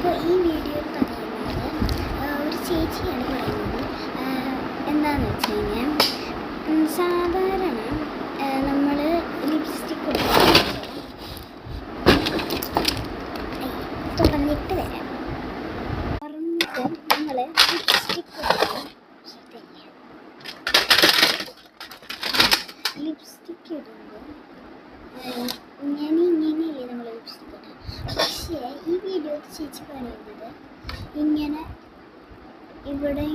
അപ്പോൾ ഈ വീഡിയോയിൽ പറയുന്നത് ഒരു ചേച്ചിയാണ് പറയുന്നത്. എന്താണെന്ന് വെച്ച് കഴിഞ്ഞാൽ സാധാരണ നമ്മൾ ലിപ്സ്റ്റിക് തുറന്നിട്ട് വരാം. തുറന്നിട്ട് നമ്മൾ ലിപ്സ്റ്റിക് ഇടുമ്പോൾ ഇങ്ങനെയില്ലേ നമ്മൾ ലിപ്സ്റ്റിക് ഇടുക. പക്ഷേ ഈ വീഡിയോയിൽ ചേച്ചി പറയുന്നത് ഇങ്ങനെ ഇവിടെ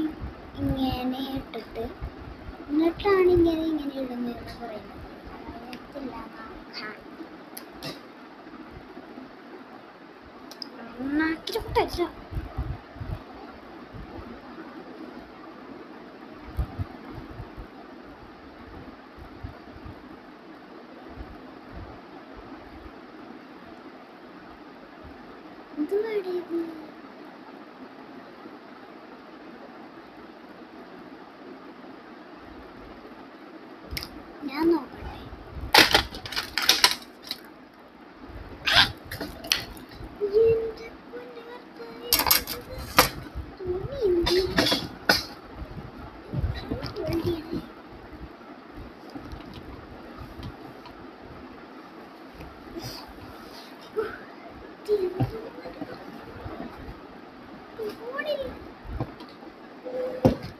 ഇങ്ങനെ ഇട്ടിട്ട് എന്നിട്ടാണ് ഇങ്ങനെ ഇടുന്നതെന്ന് പറയുന്നത്. അറിയത്തില്ല, നാക്കിലോട്ടല്ല. ഇത് വേടേത് ഞാൻ നോക്കട്ടെ.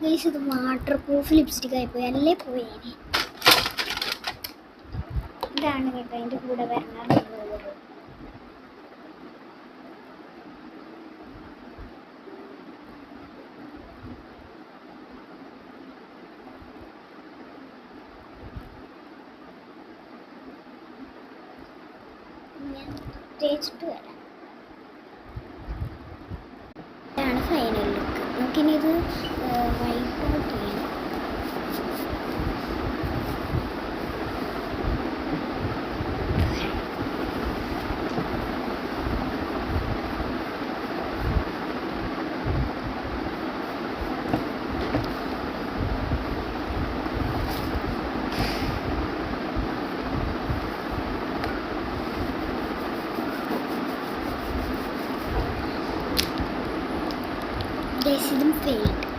ഗൈസ്, ഇത് വാട്ടർ പ്രൂഫ് ലിപ്സ്റ്റിക് ആയിപ്പോയി, അല്ലേ പോയേനെ. ഇതാണ് കേട്ടോ അതിൻ്റെ കൂടെ വരണം. ഞാൻ തേച്ചിട്ട് വരാം. ഇതാണ് ഫൈനൽ ലുക്ക്. നമുക്കിനി ഇത് വൈപ്പ് ഔട്ട് ചെയ്യാം. ഇതും ഫെയിൽഡ്.